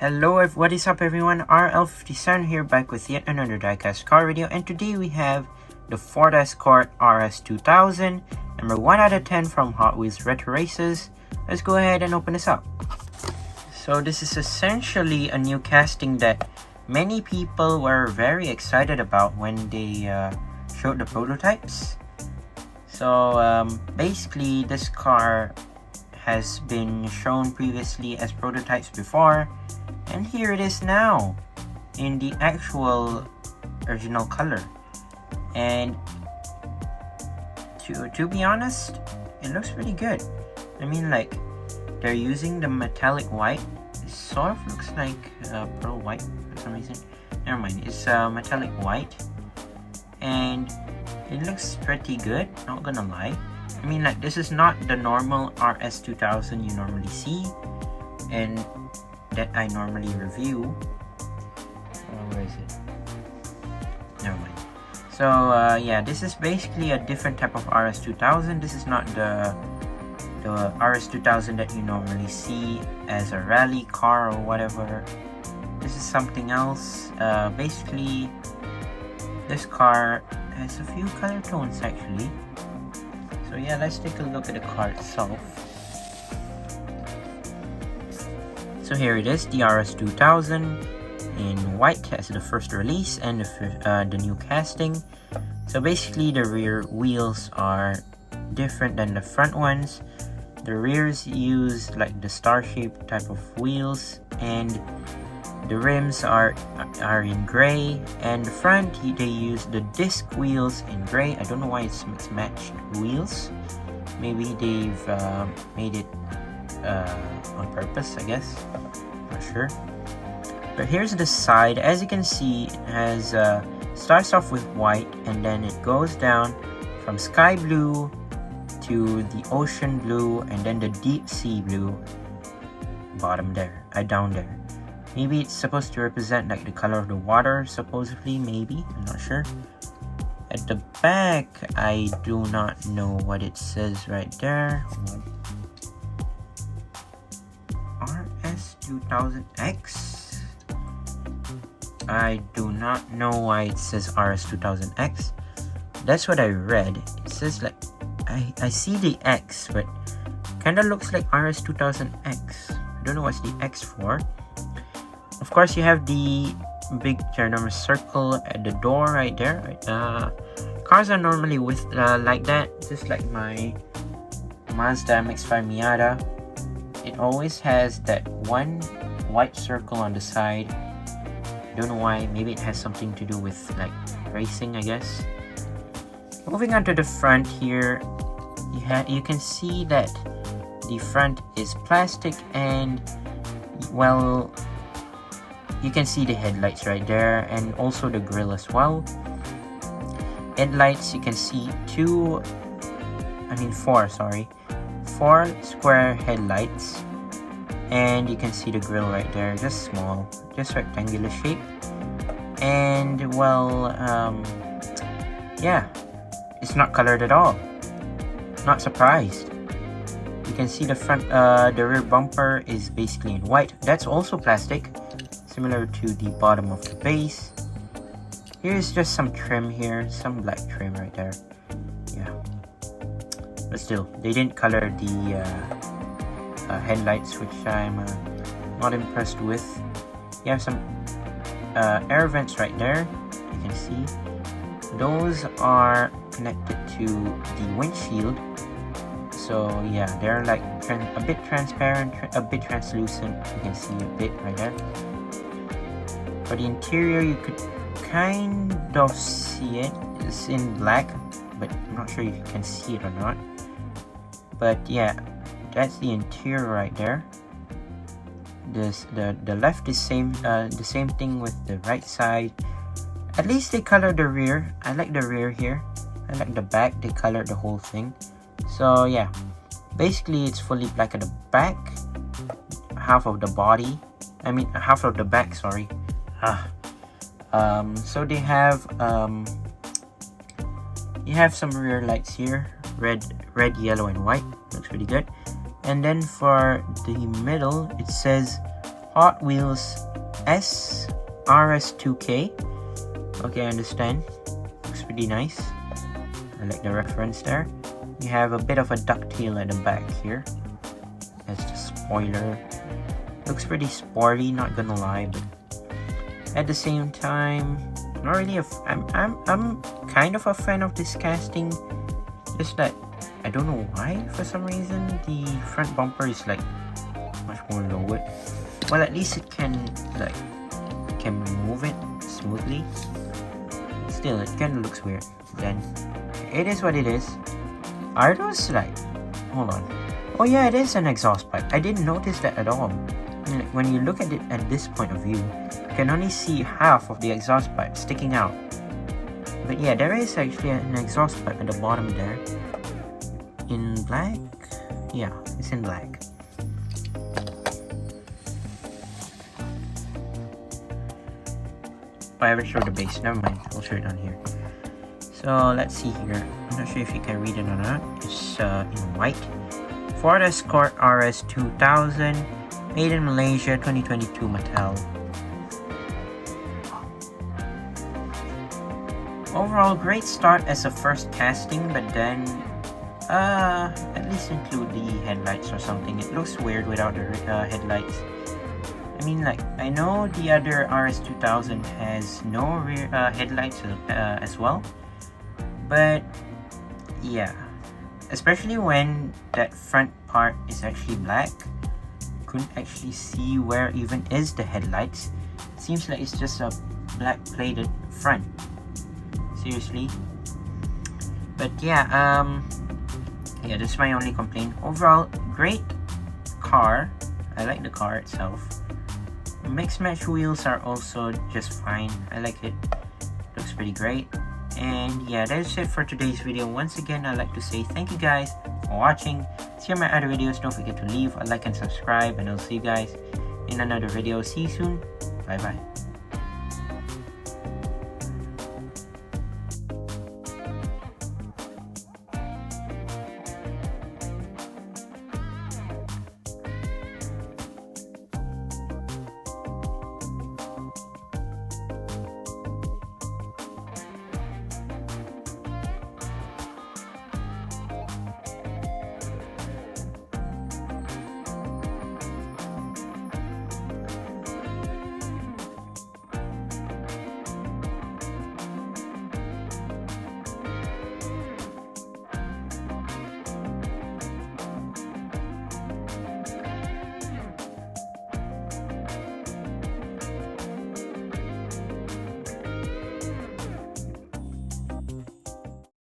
Hello, what is up everyone, RL57 here, back with yet another diecast car video, and today we have the Fordescort RS2000, number 1 out of 10 from Hot Wheels Retro Races. Let's go ahead and open this up. So this is essentially a new casting that many people were very excited about when they showed the prototypes. So basically this car has been shown previously as prototypes before, and here it is now in the actual original color. And to be honest, it looks pretty good. I mean, like, they're using the metallic white. It sort of looks like pearl white for some reason. Never mind, it's metallic white, and it looks pretty good, not gonna lie. I mean, like, this is not the normal RS2000 you normally see and that I normally review. Where is it? Never mind. So yeah, this is basically a different type of RS2000. This is not the RS2000 that you normally see as a rally car or whatever. This is something else. Basically, this car has a few color tones actually. So yeah, let's take a look at the car itself. So here it is, the RS2000 in white as the first release, and the new casting. So basically the rear wheels are different than the front ones. The rears use like the star-shaped type of wheels, and the rims are in gray, and the front they use the disc wheels in gray. I don't know why it's matched wheels. Maybe they've made it on purpose, I guess. Not sure. But here's the side. As you can see, it has starts off with white, and then it goes down from sky blue to the ocean blue, and then the deep sea blue bottom there, down there. Maybe it's supposed to represent like the color of the water, supposedly, maybe, I'm not sure. At the back, I do not know what it says right there. RS2000X? I do not know why it says RS2000X. That's what I read. It says like, I see the X, but kinda looks like RS2000X. I don't know what's the X for. Of course, you have the big ginormous circle at the door right there. Cars are normally with like that, just like my Mazda MX-5 Miata. It always has that one white circle on the side. I don't know why. Maybe it has something to do with like racing, I guess. Moving on to the front here, you can see that the front is plastic, and well, you can see the headlights right there, and also the grille as well. Headlights, you can see four square headlights, and you can see the grille right there, just small, just rectangular shape. And well, yeah, it's not colored at all. Not surprised. You can see the front, the rear bumper is basically in white. That's also plastic, similar to the bottom of the base. Here's just some trim here, some black trim right there. Yeah, but still, they didn't color the headlights, which I'm not impressed with. You have some air vents right there. You can see those are connected to the windshield. So yeah, they're like a bit transparent, a bit translucent. You can see a bit right there. For the interior, you could kind of see it. It's in black, but I'm not sure if you can see it or not. But yeah, that's the interior right there. The left is the same thing with the right side. At least they colored the rear. I like the rear here. I like the back. They colored the whole thing. So yeah, basically it's fully black at the back. Half of the body. I mean half of the back. Sorry. So they have you have some rear lights here, red, yellow, and white. Looks pretty good. And then for the middle, it says Hotwheels RS2K. Okay, I understand. Looks pretty nice. I like the reference there. You have a bit of a ducktail at the back here. That's the spoiler. Looks pretty sporty, not gonna lie, but at the same time, not really I'm kind of a fan of this casting. Just that I don't know why, for some reason the front bumper is like much more lowered. Well, at least it can move it smoothly. Still, it kind of looks weird. Then it is what it is. Are those like, hold on, oh yeah, it is an exhaust pipe. I didn't notice that at all. When you look at it at this point of view, you can only see half of the exhaust pipe sticking out. But yeah, there is actually an exhaust pipe at the bottom there. In black? Yeah, it's in black. I haven't showed the base. Never mind, I'll show it on here. So let's see here. I'm not sure if you can read it or not. It's in white. Fordescort RS2000, made in Malaysia, 2022 Mattel. Overall, great start as a first casting, but then at least include the headlights or something. It looks weird without the headlights. I mean, like, I know the other RS2000 has no rear headlights as well, but yeah, especially when that front part is actually black. Couldn't actually see where even is the headlights. Seems like it's just a black plated front. Seriously. But yeah, yeah, that's my only complaint. Overall, great car. I like the car itself. Mix match wheels are also just fine. I like it. Looks pretty great. And yeah, that's it for today's video. Once again, I'd like to say thank you guys for watching. See my other videos. Don't forget to leave a like and subscribe, and I'll see you guys in another video. See you soon. Bye bye.